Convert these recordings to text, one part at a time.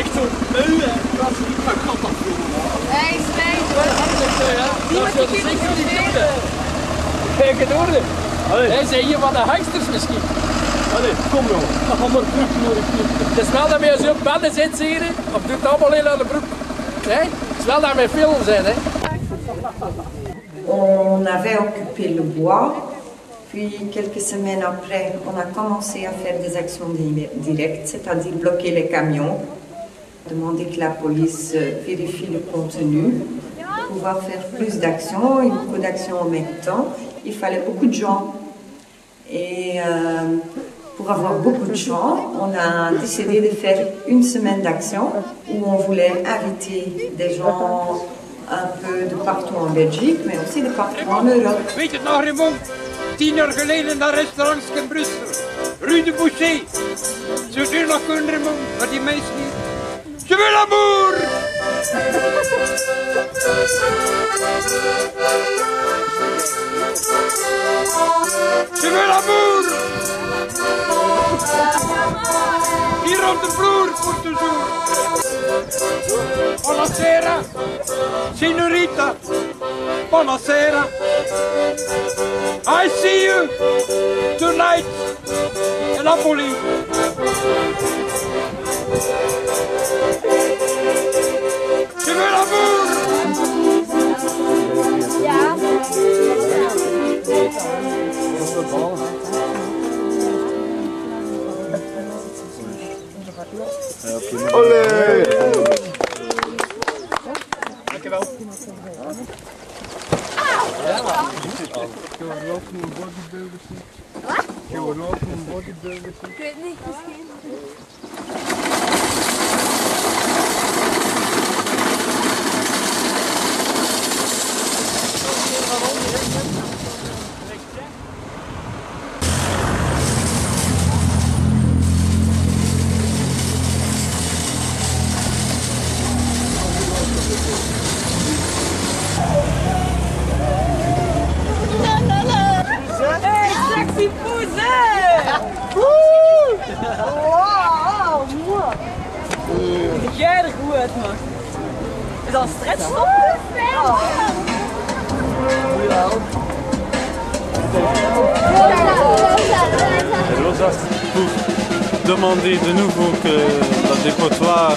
Echt zo'n heu, hè. Dat is niet mijn kat afvoeren. Nee, slecht. Dat zou je zeker niet doen. Kijk het orde. Hij zijn hier wat de hangsters misschien. Allee, kom jongen. Dat gaan we terug nodig. Het is wel dat wij zo op bedden zitten, zie je? Of doet het allemaal heel aan de broek? Nee? Het is wel dat wij veel zijn, hè? On avait occupé le bois, puis quelques semaines après, on a commencé à faire des actions directes, c'est-à-dire bloquer les camions, demander que la police vérifie le contenu, pouvoir faire plus d'actions, et beaucoup d'actions en même temps. Il fallait beaucoup de gens. Et pour avoir beaucoup de gens, on a décidé de faire une semaine d'action où on voulait inviter des gens un peu de partout en Belgique, mais aussi de partout en Europe. Weet het nog, Raymond? 10 jaar geleden naar restaurants in Brussel. Rue de Boucher. Zou je nog kunnen, Raymond? Maar die mensen niet. Je veux l'amour! Je veux l'amour! Hier op de vloer voor toujours. Buonasera, signorita. Buonasera. I see you tonight in Napoli. Je veux l'amour! Ja. Olé! Dankjewel. Ik weet niet, misschien. Hey, sexy pouze! Wow, mooi! Jij er goed uit, man. Is dat een stretchstop? Rosa, pour demander de nouveau que la dépotoir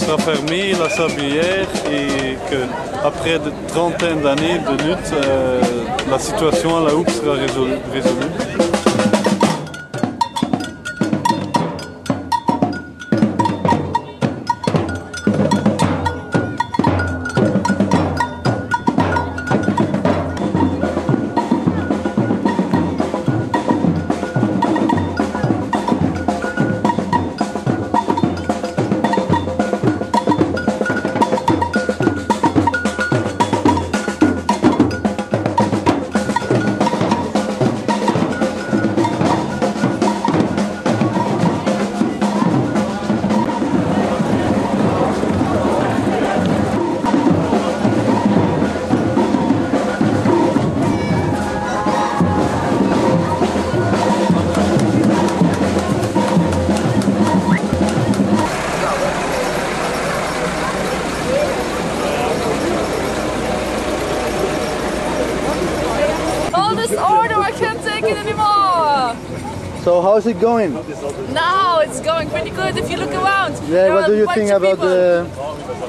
soit fermée, la sablière, et qu'après de trentaine d'années de lutte, la situation à la houppe sera résolue. So how's it going? Now it's going pretty good if you look around. Yeah, what do you think about the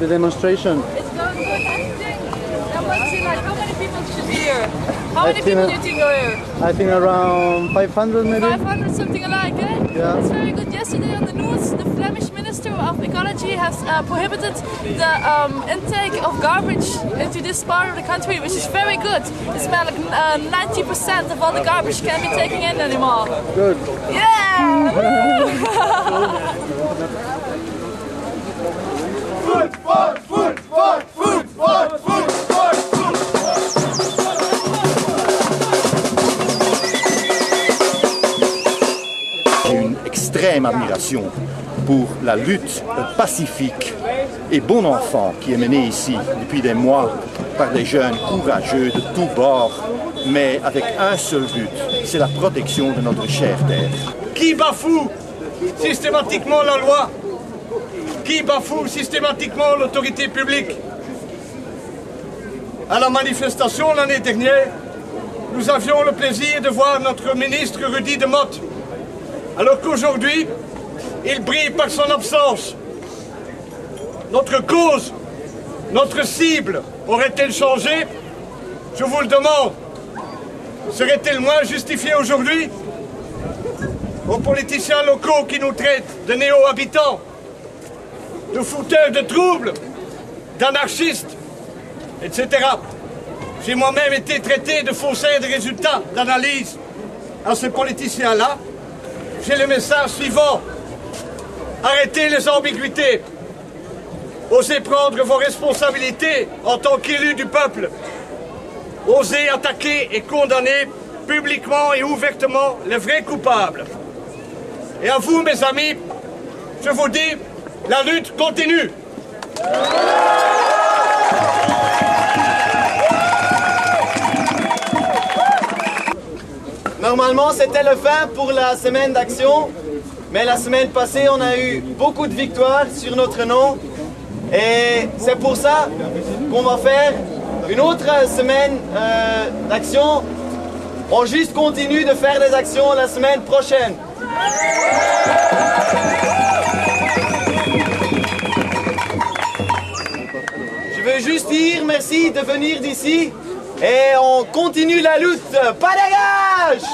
demonstration? It's going good, I think. Let's see, like, how many people should be here? How many people do you think are here? I think around 500 maybe. 500, something alike, eh? Yeah. It's very good. Yesterday on the news, the Flemish Minister of Ecology has prohibited the intake of garbage into this part of the country, which is very good. It's about like 90% of all the garbage can't be taken in anymore. Good. Yeah! Food, food, food, food, food, food, food, food, food. J'ai une extrême admiration pour la lutte pacifique et bon enfant qui est menée ici depuis des mois par des jeunes courageux de tous bords, mais avec un seul but, c'est la protection de notre chère terre. Qui bafoue systématiquement la loi? qui bafoue systématiquement l'autorité publique. À la manifestation l'année dernière, nous avions le plaisir de voir notre ministre Rudy Demotte, alors qu'aujourd'hui, il brille par son absence. Notre cause, notre cible, aurait-elle changé? Je vous le demande. Serait-elle moins justifiée aujourd'hui? Aux politiciens locaux qui nous traitent de néo-habitants, de fouteurs de troubles, d'anarchistes, etc. J'ai moi-même été traité de faussaire de résultats d'analyse à ces politiciens-là. J'ai le message suivant. Arrêtez les ambiguïtés. Osez prendre vos responsabilités en tant qu'élus du peuple. Osez attaquer et condamner publiquement et ouvertement les vrais coupables. Et à vous, mes amis, je vous dis, la lutte continue. Normalement, c'était le fin pour la semaine d'action, mais la semaine passée, on a eu beaucoup de victoires sur notre nom. Et c'est pour ça qu'on va faire une autre semaine d'action. On juste continue de faire des actions la semaine prochaine. Je veux juste dire merci de venir d'ici et on continue la lutte. Pas de gage!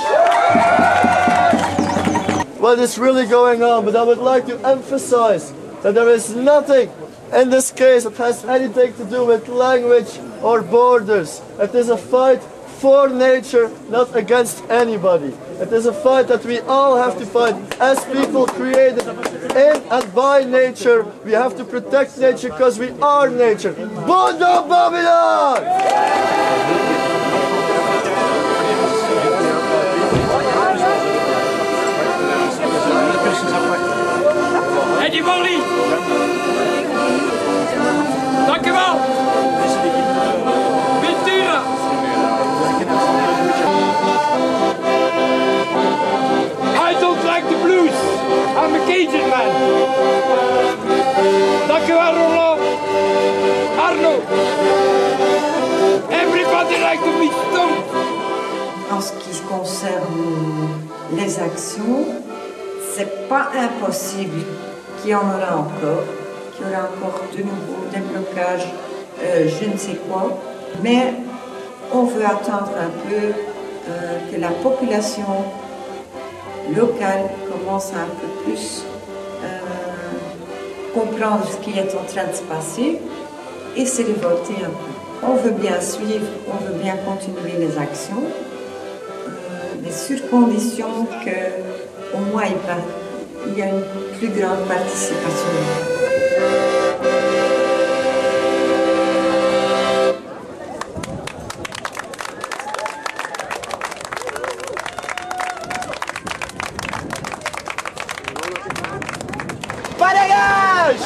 What is really going on, but I would like to emphasize that there is nothing in this case that has anything to do with language or borders. It is a fight for nature, not against anybody. It is a fight that we all have to fight as people created in and by nature. We have to protect nature because we are nature. Bondo Babylon! Eddie Molly! Dank u wel! Ventura! I don't like the blues. I'm a Cajun man. Dank u wel, Roland. Arno. Everybody like to be stoned. En ce qui concerne les actions, c'est pas impossible qu'il y en aura encore, qu'il y aura encore de nouveau des blocages, je ne sais quoi, mais on veut attendre un peu que la population locale commence à un peu plus comprendre ce qui est en train de se passer et se révolter un peu. On veut bien suivre, on veut bien continuer les actions, mais sur condition qu'au moins il y a une plus grande participation. Pas de gage!